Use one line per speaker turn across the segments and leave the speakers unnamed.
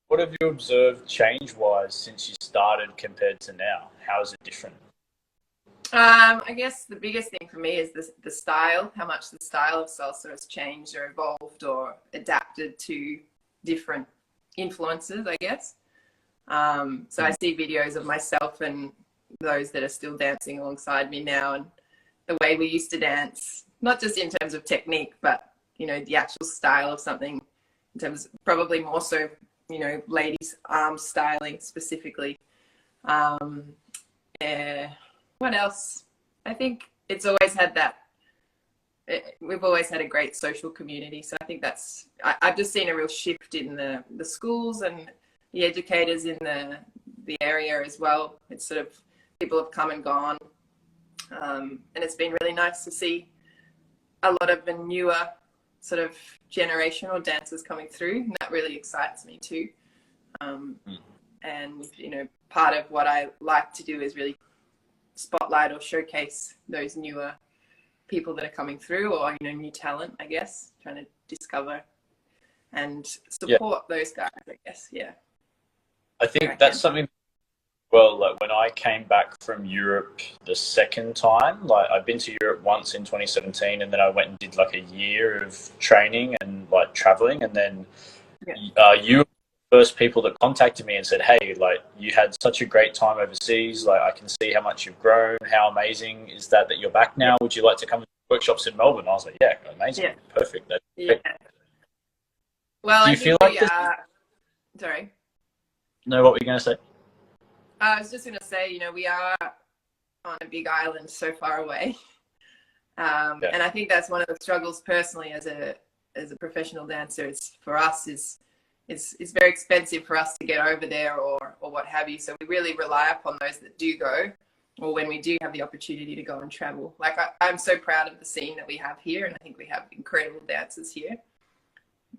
what have you observed change-wise since you started compared to now? How is it different?
I guess the biggest thing for me is the style, how much the style of salsa has changed or evolved or adapted to different influences, I guess. So I see videos of myself and those that are still dancing alongside me now, and the way we used to dance, not just in terms of technique, but, you know, the actual style of something, in terms of probably more so, you know, ladies' arm styling specifically. Yeah. What else? I think it's always had that. We've always had a great social community. So I think that's, I've just seen a real shift in the schools and the educators in the area as well. It's sort of, people have come and gone. And it's been really nice to see a lot of the newer sort of generational dancers coming through. And that really excites me too. And, you know, part of what I like to do is really spotlight or showcase those newer people that are coming through, or, you know, new talent, I guess, trying to discover and support those guys, I guess. Yeah.
I think that's something, well, like when I came back from Europe the second time, like I've been to Europe once in 2017, and then I went and did like a year of training and like traveling, and then you were the first people that contacted me and said, hey, like you had such a great time overseas, like I can see how much you've grown, how amazing is that you're back now, would you like to come to workshops in Melbourne? I was like, yeah, amazing, perfect.
Well,
do you feel like this?
Sorry.
No, what were you going to say?
I was just going to say, you know, we are on a big island so far away. And I think that's one of the struggles personally as a professional dancer is for us is it's very expensive for us to get over there or what have you. So we really rely upon those that do go, or when we do have the opportunity to go and travel. Like I'm so proud of the scene that we have here, and I think we have incredible dancers here.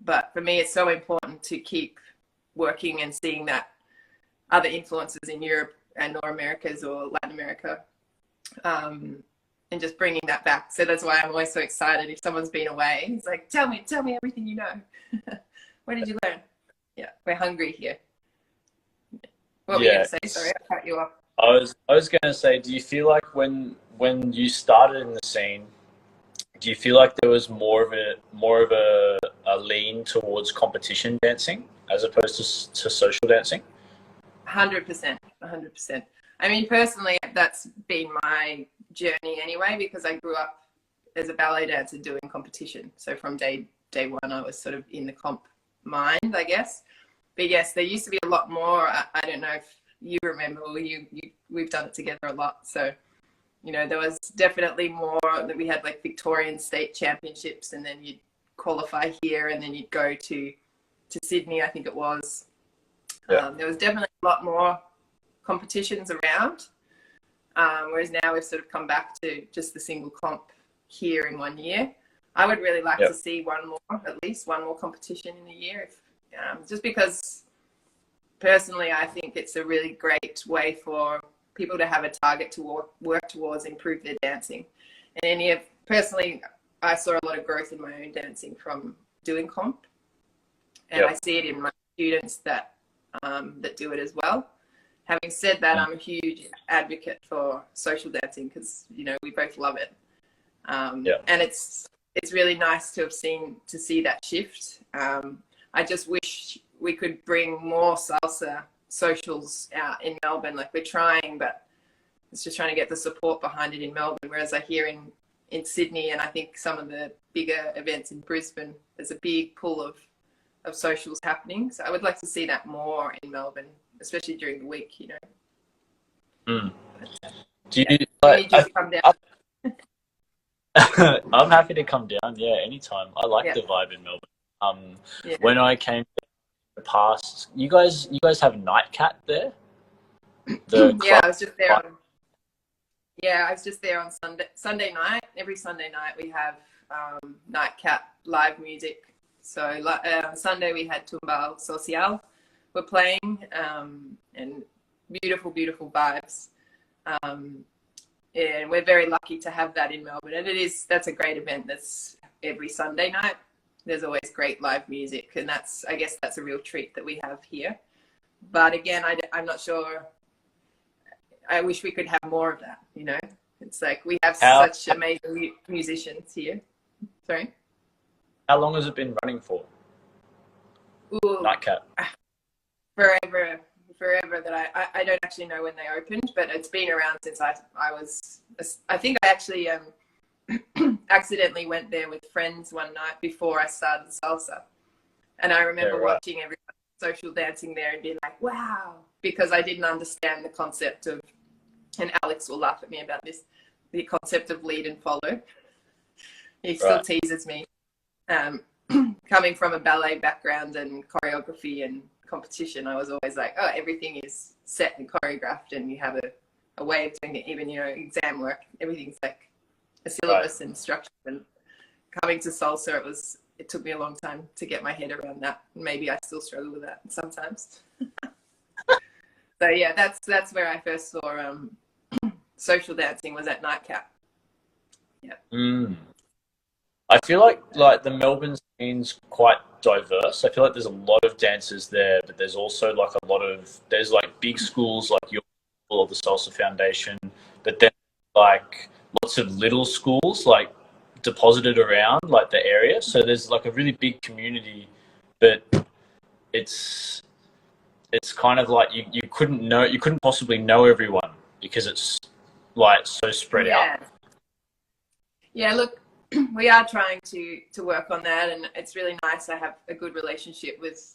But for me, it's so important to keep working and seeing that other influences in Europe and North Americas or Latin America, and just bringing that back. So that's why I'm always so excited if someone's been away. It's like, tell me everything you know. What did you learn? Yeah, we're hungry here. What were you going to say? Sorry, I cut you off.
I was going to say, do you feel like when you started in the scene, do you feel like there was more of a lean towards competition dancing as opposed to social dancing?
100%. I mean, personally, that's been my journey anyway, because I grew up as a ballet dancer doing competition. So from day one, I was sort of in the comp mind, I guess. But yes, there used to be a lot more. I don't know if you remember, or we've done it together a lot. So, you know, there was definitely more that we had, like Victorian state championships, and then you'd qualify here, and then you'd go to Sydney, I think it was. There was definitely a lot more competitions around, whereas now we've sort of come back to just the single comp here in 1 year. I would really like to see at least one more competition in a year, just because personally I think it's a really great way for people to have a target to work towards, improve their dancing. And personally, I saw a lot of growth in my own dancing from doing comp, and I see it in my students that do it as well. Having said that, I'm a huge advocate for social dancing because, you know, we both love it. And it's really nice to see that shift. I just wish we could bring more salsa socials out in Melbourne. Like, we're trying, but it's just trying to get the support behind it in Melbourne. Whereas I hear in Sydney, and I think some of the bigger events in Brisbane, there's a big pool of socials happening. So I would like to see that more in Melbourne, especially during the week, you know.
Do you
need you to come down?
I'm happy to come down, anytime. I like the vibe in Melbourne. When I came past, you guys have Nightcat there?
I was just there on Sunday night. Every Sunday night we have Nightcat live music. So on Sunday we had Tumbal Social were playing, and beautiful vibes. And we're very lucky to have that in Melbourne. And that's a great event that's every Sunday night. there's always great live music, and I guess that's a real treat that we have here. But again, I'm not sure. I wish we could have more of that, you know. It's like we have such amazing musicians here. Sorry?
How long has it been running for?
Ooh,
Nightcap.
Forever that I don't actually know when they opened, but it's been around since I think I actually accidentally went there with friends one night before I started salsa. And I remember watching everyone social dancing there and being like, wow, because I didn't understand the concept of, and Alex will laugh at me about this, the concept of lead and follow. He still teases me. Coming from a ballet background and choreography and competition, I was always like, oh, everything is set and choreographed and you have a way of doing it. Even, you know, exam work, everything's like a syllabus and structure. And coming to salsa, it took me a long time to get my head around that. Maybe I still struggle with that sometimes. So yeah, that's where I first saw social dancing, was at Nightcap. Yeah.
I feel like the Melbourne scene's quite diverse. I feel like there's a lot of dancers there, but there's also like there's like big schools like your school or the Salsa Foundation, but then like lots of little schools like deposited around like the area. So there's like a really big community, but it's kind of like you couldn't possibly know everyone because it's like so spread out.
Yeah, look, we are trying to work on that, and it's really nice. I have a good relationship with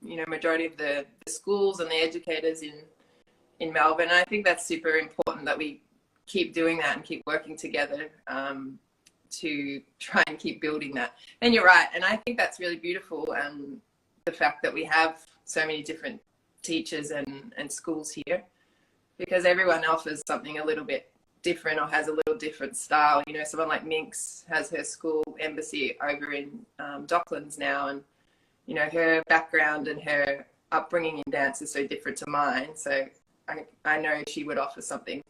you know, majority of the schools and the educators in Melbourne. And I think that's super important that we keep doing that and keep working together to try and keep building that. And you're right, and I think that's really beautiful, the fact that we have so many different teachers and schools here, because everyone offers something a little bit different or has a little different style. You know, someone like Minx has her school embassy over in Docklands now, and you know, her background and her upbringing in dance is so different to mine. So I know she would offer something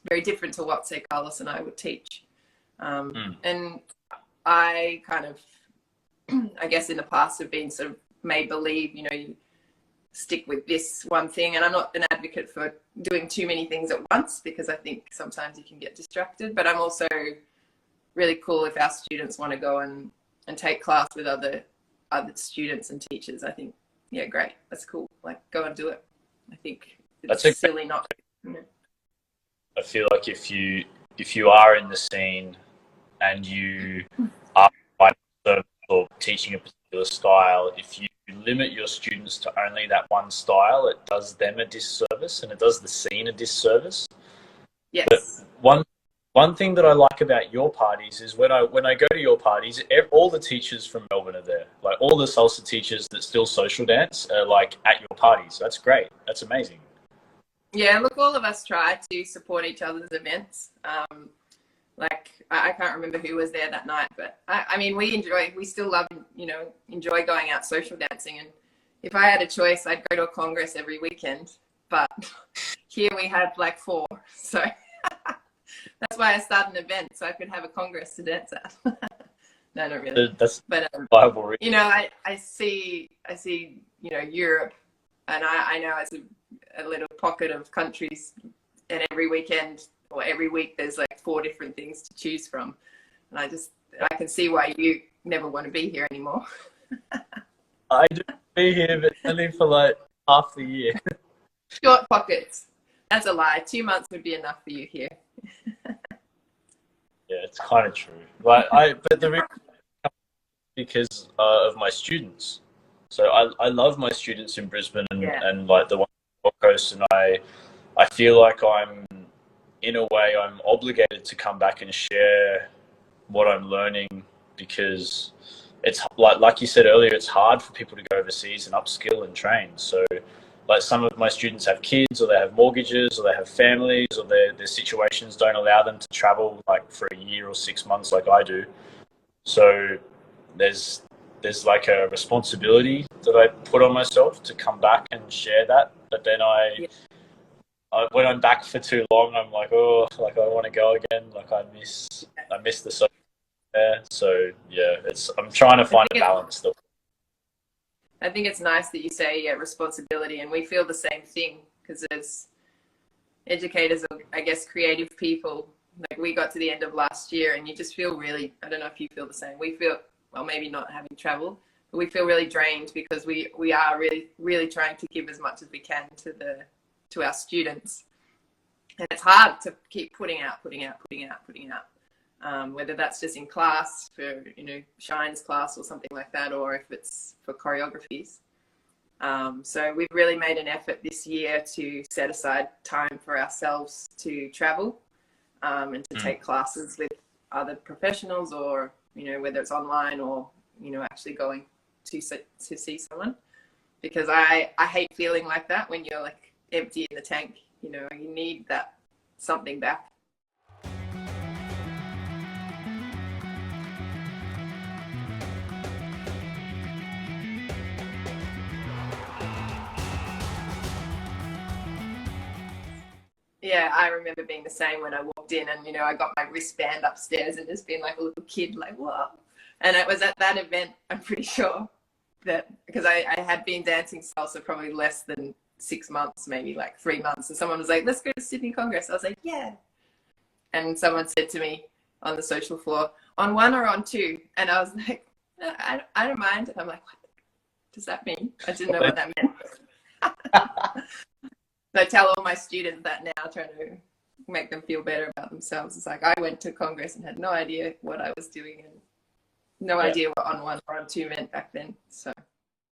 very different to what, say, Carlos and I would teach. And I kind of, I guess in the past have been sort of made believe, you know, you stick with this one thing. And I'm not an advocate for doing too many things at once, because I think sometimes you can get distracted. But I'm also really cool if our students want to go and take class with other students and teachers. I think, yeah, great. That's cool. Like, go and do it. I think it's silly not to. You know.
I feel like if you are in the scene and you are or teaching a particular style, if you limit your students to only that one style, it does them a disservice and it does the scene a disservice.
Yes.
But one thing that I like about your parties is when I go to your parties, all the teachers from Melbourne are there. Like all the salsa teachers that still social dance are like at your parties. That's great. That's amazing.
Yeah, look, all of us try to support each other's events. Like I can't remember who was there that night, but I mean, we still love, you know, enjoy going out social dancing. And if I had a choice, I'd go to a congress every weekend. But here we have like 4, so that's why I started an event, so I could have a congress to dance at. No, not really.
That's
viable reason. You know, I see, you know, Europe, and I know it's a little pocket of countries, and every weekend or every week there's like 4 different things to choose from, and I can see why you never want to be here anymore.
I do be here, but only for like half the year.
Short pockets. That's a lie. 2 months would be enough for you here.
Yeah, it's kind of true. But the reason because of my students. So I love my students in Brisbane and like the one on the Gold Coast, and I feel like in a way I'm obligated to come back and share what I'm learning, because it's like you said earlier, it's hard for people to go overseas and upskill and train. So like some of my students have kids, or they have mortgages, or they have families, or their situations don't allow them to travel like for a year or 6 months like I do. So there's like a responsibility that I put on myself to come back and share that. But then when I'm back for too long, I'm like, oh, like I want to go again. Like I miss the social. there. So yeah, I'm trying to find a balance still.
I think it's nice that you say responsibility, and we feel the same thing because as educators, or I guess creative people, like we got to the end of last year and you just feel really, I don't know if you feel the same. We feel, well, maybe not having traveled, but we feel really drained because we are really, really trying to give as much as we can to our students. And it's hard to keep putting out, whether that's just in class for, Shine's class or something like that, or if it's for choreographies. So we've really made an effort this year to set aside time for ourselves to travel and to take classes with other professionals, or, whether it's online or, actually going to see someone. Because I hate feeling like that when you're like empty in the tank, you need that something back. Yeah, I remember being the same when I walked in and, I got my wristband upstairs and just being like a little kid, like, whoa. And it was at that event, I'm pretty sure, that because I had been dancing salsa probably less than 6 months, maybe like 3 months. And someone was like, let's go to Sydney Congress. I was like, yeah. And someone said to me on the social floor, on one or on two? And I was like, no, I don't mind. And I'm like, what does that mean? I didn't know what that meant. So I tell all my students that now, trying to make them feel better about themselves. It's like I went to Congress and had no idea what I was doing and no idea what on one or on two meant back then. So